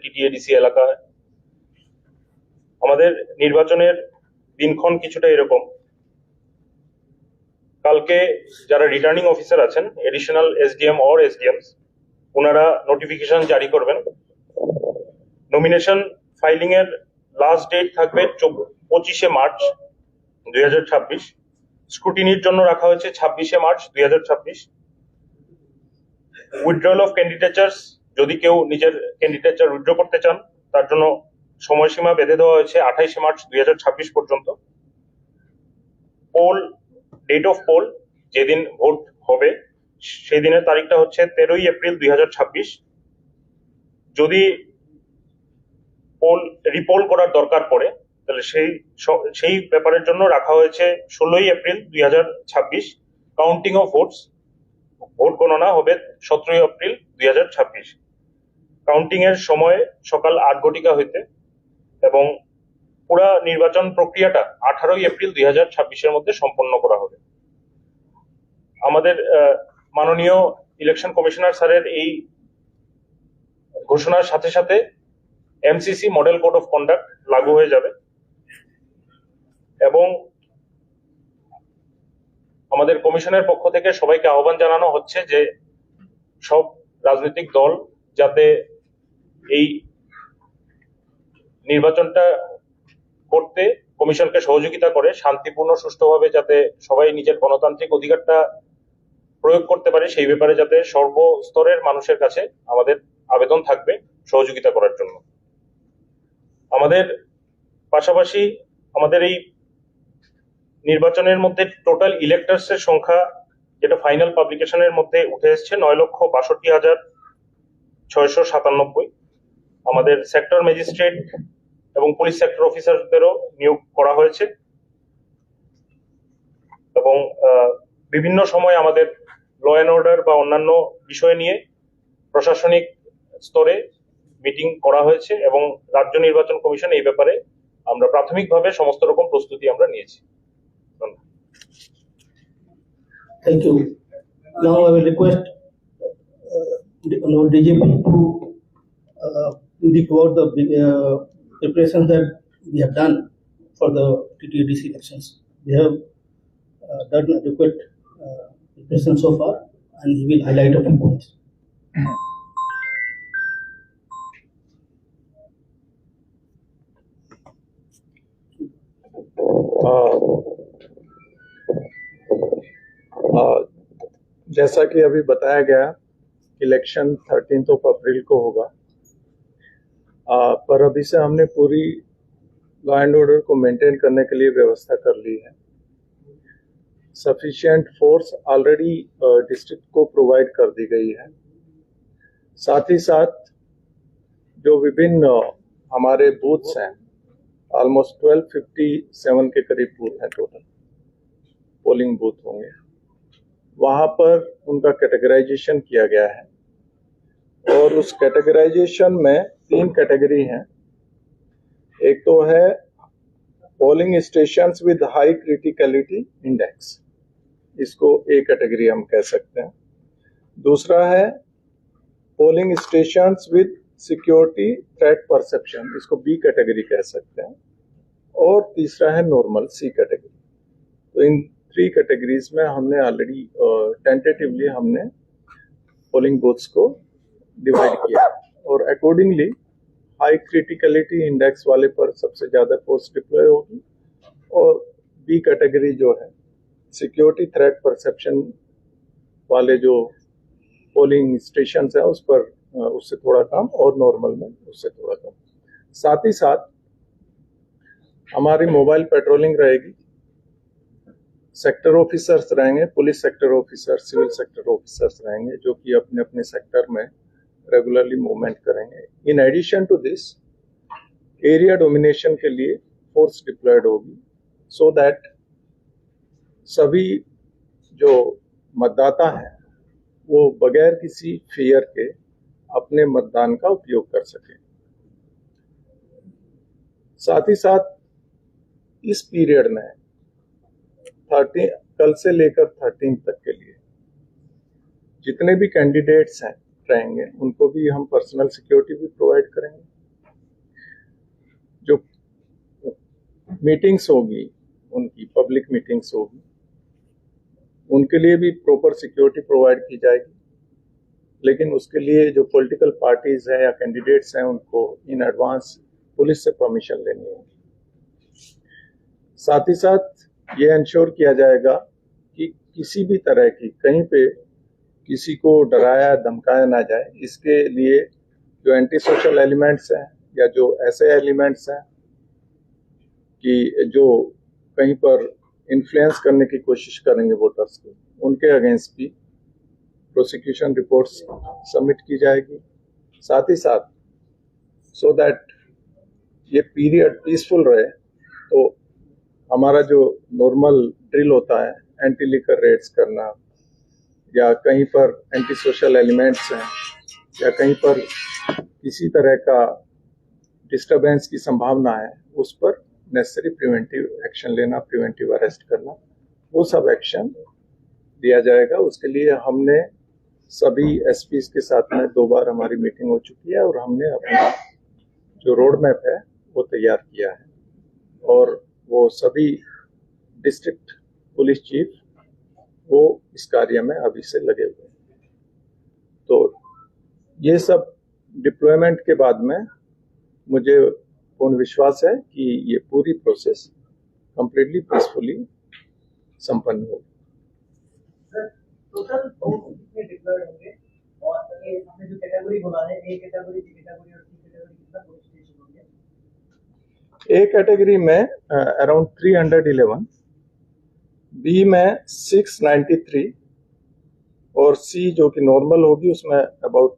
TTADC এলাকায়। আমাদের নির্বাচনের দিনক্ষণ কিছুটা এরকম। কালকে যারা রিটার্নিং অফিসার আছেন, এডিশনাল এসডিএম অর এসডিএমস, ওনারা নোটিফিকেশন জারি করবেন। নমিনেশন ফাইলিং এর লাস্ট ডেট থাকবে 25শে মার্চ 2026। স্ক্রুটিনির জন্য রাখা হয়েছে 26শে মার্চ 2026। উইথড্রয়াল অফ ক্যান্ডিডেচার্স, যদি কেউ নিজের ক্যান্ডিডেচার উইথড্র করতে চান, তার জন্য সময়সীমা বেঁধে দেওয়া হয়েছে 28শে মার্চ 2026 পর্যন্ত। পোল, ডেট অফ পোল, যেদিন ভোট হবে সেই দিনের তারিখটা হচ্ছে 13ই এপ্রিল 2026। যদি পোল রিপোল করার দরকার পড়ে তাহলে সেই ব্যাপারের জন্য রাখা হয়েছে 16ই April 2026। Counting of votes, vote গণনা হবে 17ই এপ্রিল 2026। কাউন্টিং এর সময় সকাল 8 ঘটিকা হইতে এবং পুরা নির্বাচন প্রক্রিয়াটা 18ই এপ্রিল 2026-এর মধ্যে সম্পন্ন করা হবে। আমাদের মাননীয় ইলেকশন কমিশনার স্যারের এই ঘোষণার সাথে সাথে MCC model code of conduct লাগু হয়ে যাবে এবং আমাদের কমিশনের পক্ষ থেকে সবাইকে আহ্বান জানানো হচ্ছে যে সব রাজনৈতিক দল যাতে এই নির্বাচনটা করতে কমিশনকে সহযোগিতা করে, শান্তিপূর্ণ সুষ্ঠুভাবে যাতে সবাই নিজের গণতান্ত্রিক অধিকারটা প্রয়োগ করতে পারে, সেই ব্যাপারে যাতে সর্বস্তরের মানুষের কাছে আমাদের আবেদন থাকবে সহযোগিতা করার জন্য। আমাদের পাশাপাশি আমাদের এই নির্বাচনের মধ্যে টোটাল ইলেক্টরস এর সংখ্যা, যেটা ফাইনাল পাবলিকেশনের মধ্যে উঠে এসছে, 9,62,697। আমাদের সেক্টর ম্যাজিস্ট্রেট এবং পুলিশ সেক্টর অফিসারদেরও নিয়োগ করা হয়েছে এবং বিভিন্ন সময় আমাদের ল অ্যান্ড অর্ডার বা অন্যান্য বিষয় নিয়ে প্রশাসনিক স্তরে মিটিং করা হয়েছে এবং রাজ্য নির্বাচন কমিশন এই ব্যাপারে আমরা প্রাথমিকভাবে সমস্ত রকম প্রস্তুতি আমরা নিয়েছি। Thank you. Now I will request DGP to speak about the preparations that we have done for the TTEDC elections. We have done adequate preparation so far, and he will highlight a few points. जैसा कि अभी बताया गया, election 13 अप्रैल को होगा, पर अभी से हमने पूरी लॉ एंड ऑर्डर को मेंटेन करने के लिए व्यवस्था कर ली है। सफिशिएंट फोर्स ऑलरेडी डिस्ट्रिक्ट को प्रोवाइड कर दी गई है। साथ ही साथ जो विभिन्न हमारे बूथ्स हैं, ऑलमोस्ट 1257 के करीब बूथ हैं, टोटल पोलिंग बूथ होंगे, वहां पर उनका कैटेगराइजेशन किया गया है और उस कैटेगराइजेशन में 3 कैटेगरी हैं। एक तो है polling stations with high criticality index, इसको ए कैटेगरी हम कह सकते हैं। दूसरा है polling stations with security threat perception, इसको बी कैटेगरी कह सकते हैं। और तीसरा है नॉर्मल, सी कैटेगरी। तो इन 3 कैटेगरीज में हमने ऑलरेडी टेंटेटिवली हमने पोलिंग बूथ्स को डिवाइड किया और अकॉर्डिंगली हाई क्रिटिकलिटी इंडेक्स वाले पर सबसे ज्यादा फोर्स डिप्लॉय होगी और बी कैटेगरी जो है सिक्योरिटी थ्रेट परसेप्शन वाले जो पोलिंग स्टेशन है उस पर उससे थोड़ा कम और नॉर्मल में उससे थोड़ा कम। साथ ही साथ हमारी मोबाइल पेट्रोलिंग रहेगी, सेक्टर ऑफिसर्स रहेंगे, police sector officer, civil sector officers रहेंगे, जो कि अपने अपने सेक्टर में रेगुलरली मूवमेंट करेंगे। In addition to this area domination के लिए फोर्स डिप्लॉयड होगी, सो दैट सभी जो मतदाता हैं वो बगैर किसी फियर के अपने मतदान का उपयोग कर सकें। साथ ही साथ इस पीरियड में 30 कल से लेकर 13 तक के लिए जितने भी कैंडिडेट्स हैं रहेंगे उनको भी हम पर्सनल सिक्योरिटी भी प्रोवाइड करेंगे। मीटिंग्स होगी, उनकी पब्लिक मीटिंग्स होगी, उनके लिए भी प्रॉपर सिक्योरिटी प्रोवाइड की जाएगी। लेकिन उसके लिए जो पॉलिटिकल पार्टीज हैं या कैंडिडेट्स हैं उनको इन एडवांस पुलिस से परमिशन लेनी होगी। साथ ही साथ ये इंश्योर किया जाएगा कि किसी भी तरह की कहीं पे किसी को डराया धमकाया ना जाए। इसके लिए जो एंटी सोशल एलिमेंट्स हैं या जो ऐसे एलिमेंट्स हैं कि जो कहीं पर इन्फ्लुएंस करने की कोशिश करेंगे वोटर्स को, उनके अगेंस्ट भी प्रोसिक्यूशन रिपोर्ट्स सबमिट की जाएगी। साथ ही साथ सो दैट ये पीरियड पीसफुल रहे, तो हमारा जो नॉर्मल ड्रिल होता है, एंटी लिकर रेड्स करना या कहीं पर एंटी सोशल एलिमेंट्स हैं या कहीं पर किसी तरह का डिस्टरबेंस की संभावना है, उस पर नेसेसरी प्रिवेंटिव एक्शन लेना, प्रिवेंटिव अरेस्ट करना, वो सब एक्शन दिया जाएगा। उसके लिए हमने सभी एसपीज के साथ में 2 बार हमारी मीटिंग हो चुकी है और हमने अपना जो रोड मैप है वो तैयार किया है और वो सभी डिस्ट्रिक्ट पुलिस चीफ वो इस कार्य में अभी से लगे हुए हैं। तो ये सब डिप्लॉयमेंट के बाद में मुझे पूर्ण विश्वास है कि ये पूरी प्रोसेस कंप्लीटली पीसफुली संपन्न होगी। टोटल कितने डिप्लॉयड होंगे और ये हमने जो कैटेगरी बोला है, ए कैटेगरी, बी कैटेगरी और सी कैटेगरी, कितना पुलिस स्टेशन होंगे? ए कैटेगरी में अराउंड 311, बी में 693 और सी जो कि नॉर्मल होगी उसमें अबाउट